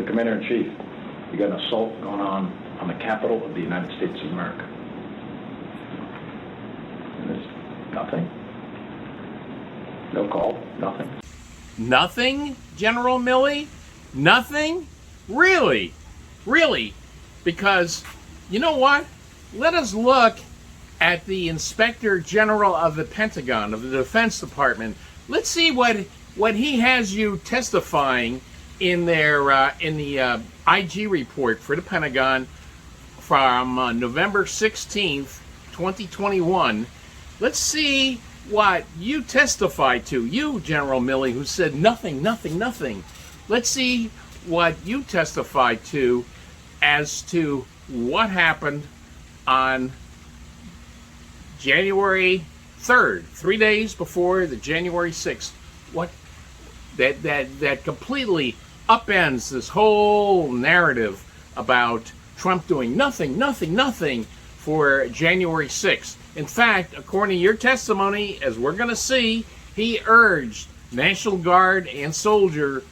the Commander-in-Chief, you got an assault going on the capital of the United States of America. And there's nothing. No call, nothing. Nothing, General Milley? Nothing? Really? Really? Because, you know what? Let us look at the Inspector General of the Pentagon, of the Defense Department. Let's see what he has you testifying in their in the IG report for the Pentagon from November 16th, 2021. Let's see what you testified to. You, General Milley, who said nothing, nothing, nothing. Let's see what you testified to as to what happened on January 3rd, 3 days before the January 6th. What that completely upends this whole narrative about Trump doing nothing, nothing, nothing for January 6th. In fact, according to your testimony, as we're going to see, he urged National Guard and soldiers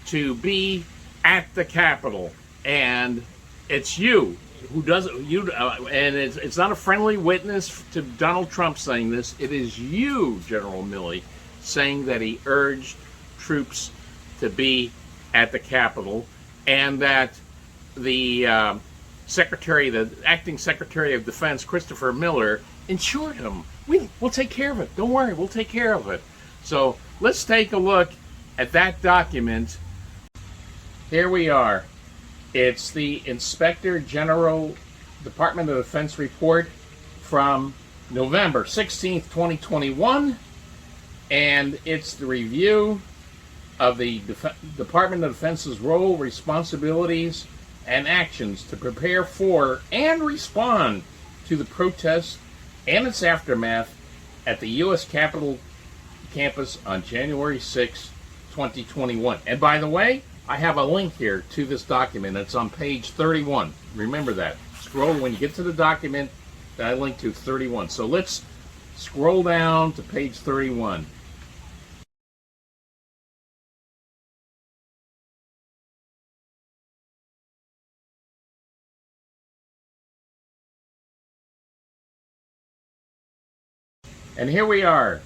to be at the Capitol, and it's you who does it. And it's not a friendly witness to Donald Trump saying this. It is you, General Milley, saying that he urged troops to be at the Capitol, and that the acting Secretary of Defense, Christopher Miller, ensured him. We'll take care of it. Don't worry, we'll take care of it. So let's take a look at that document. Here we are. It's the Inspector General Department of Defense report from November 16th, 2021. And it's the review of the Department of Defense's role, responsibilities, and actions to prepare for and respond to the protests and its aftermath at the U.S. Capitol campus on January 6, 2021. And by the way, I have a link here to this document. It's on page 31. Remember that. Scroll when you get to the document that I linked to 31. So let's scroll down to page 31. And here we are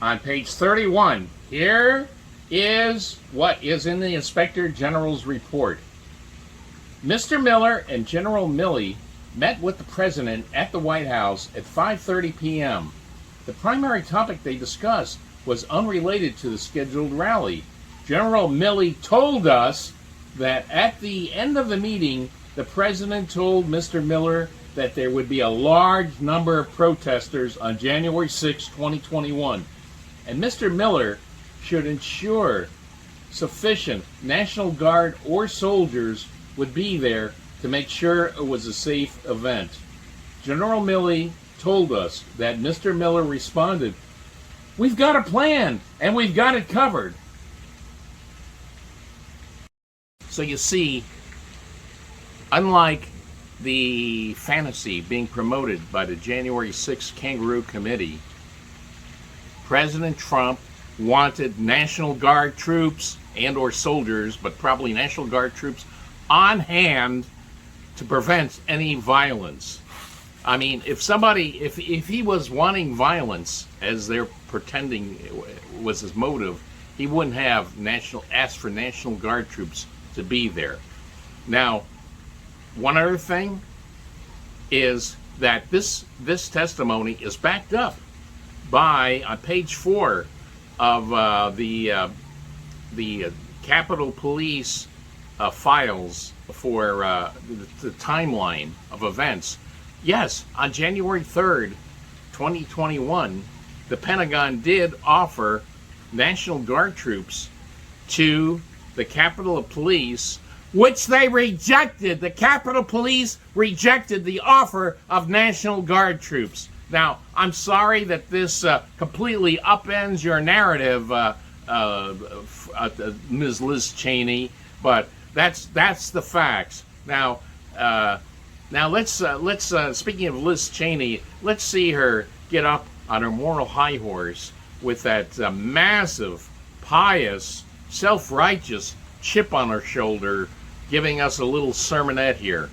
on page 31. Here is what is in the Inspector General's report. Mr. Miller and General Milley met with the President at the White House at 5:30 p.m. The primary topic they discussed was unrelated to the scheduled rally. General Milley told us that at the end of the meeting, the President told Mr. Miller that there would be a large number of protesters on January 6, 2021, and Mr. Miller should ensure sufficient National Guard or soldiers would be there to make sure it was a safe event. General Milley told us that Mr. Miller responded, "We've got a plan, and we've got it covered." So you see, unlike the fantasy being promoted by the January 6 Kangaroo Committee, President Trump wanted National Guard troops and or soldiers, but probably National Guard troops, on hand to prevent any violence. I mean, if he was wanting violence, as they're pretending was his motive, he wouldn't have asked for National Guard troops to be there. Now, one other thing is that this testimony is backed up by, on page 4 of the Capitol Police files for the timeline of events. Yes, on January 3rd, 2021, the Pentagon did offer National Guard troops to the Capitol Police, which they rejected. The Capitol Police rejected the offer of National Guard troops. Now, I'm sorry that this completely upends your narrative, Ms. Liz Cheney, but that's the facts. Now let's speaking of Liz Cheney, let's see her get up on her moral high horse with that massive, pious, self-righteous chip on her shoulder, giving us a little sermonette here.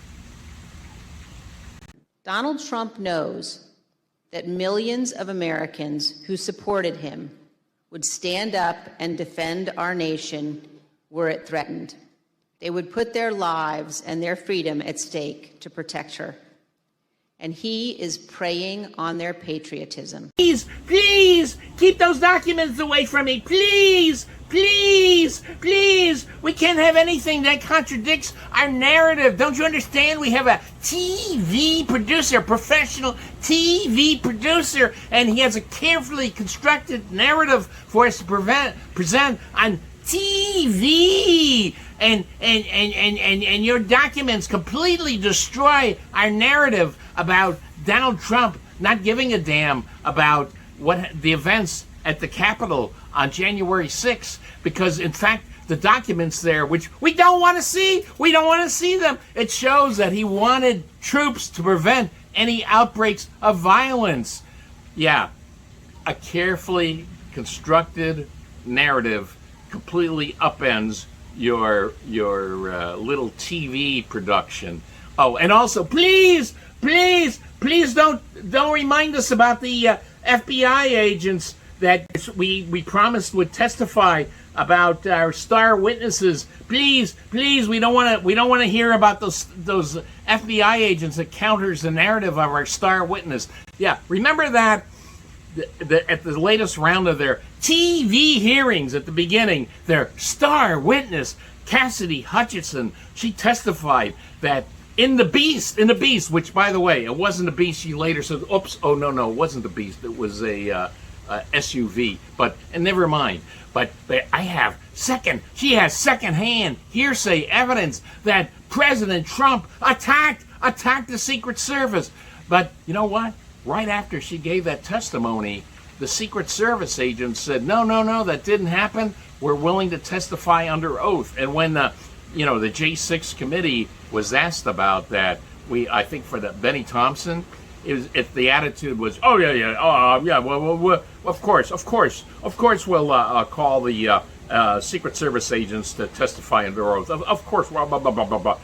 Donald Trump knows that millions of Americans who supported him would stand up and defend our nation were it threatened. They would put their lives and their freedom at stake to protect her. And he is preying on their patriotism. Please, please, keep those documents away from me. Please, please, please. We can't have anything that contradicts our narrative. Don't you understand? We have a TV producer, professional TV producer, and he has a carefully constructed narrative for us to present on TV. And your documents completely destroy our narrative about Donald Trump not giving a damn about what the events at the Capitol on January 6th, because in fact the documents there, which we don't want to see them. It shows that he wanted troops to prevent any outbreaks of violence. Yeah, a carefully constructed narrative completely upends your little TV production. Oh, and also, please don't remind us about the FBI agents that we promised would testify about our star witnesses. Please, we don't want to hear about those FBI agents that counters the narrative of our star witness. Yeah, remember that at the latest round of their TV hearings at the beginning, their star witness, Cassidy Hutchinson, she testified that in the Beast, which, by the way, it wasn't a Beast. She later said, oops, oh, no, it wasn't the Beast. It was a SUV, and never mind. But she has secondhand hearsay evidence that President Trump attacked the Secret Service. But you know what? Right after she gave that testimony, the Secret Service agents said, no, that didn't happen. We're willing to testify under oath. And when the J6 committee was asked about that, I think for the Benny Thompson, the attitude was, well, of course, we'll call the Secret Service agents to testify under oath. Of course, blah, blah, blah, blah, blah, blah.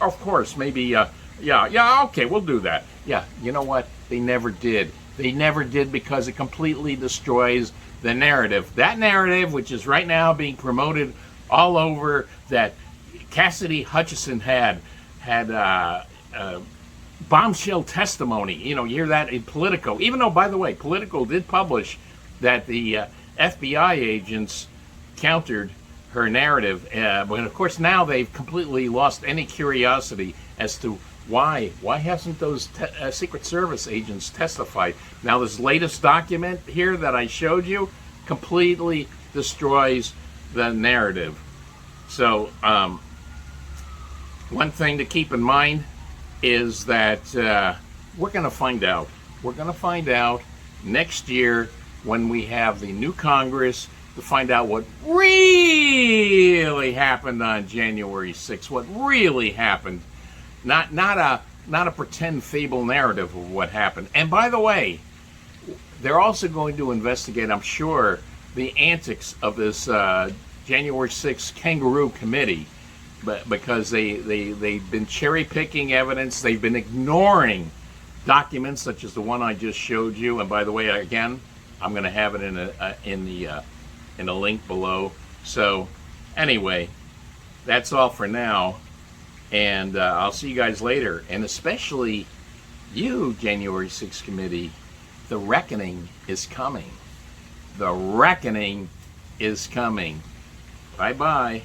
Of course, maybe, okay, we'll do that. Yeah, you know what? They never did. They never did, because it completely destroys the narrative. That narrative, which is right now being promoted all over, that Cassidy Hutchinson had bombshell testimony. You hear that in Politico. Even though, by the way, Politico did publish that the FBI agents countered her narrative. But of course now they've completely lost any curiosity as to why hasn't those Secret Service agents testified. Now this latest document here that I showed you completely destroys the narrative. So one thing to keep in mind is that we're going to find out. We're going to find out next year when we have the new Congress to find out what really happened on January 6th. What really happened. Not a pretend fable narrative of what happened. And by the way, they're also going to investigate, I'm sure, the antics of this January 6th Kangaroo Committee, but because they've been cherry picking evidence, they've been ignoring documents such as the one I just showed you. And by the way, again, I'm going to have it in a link below. So anyway, that's all for now. And I'll see you guys later. And especially you, January 6th Committee, the reckoning is coming. The reckoning is coming. Bye-bye.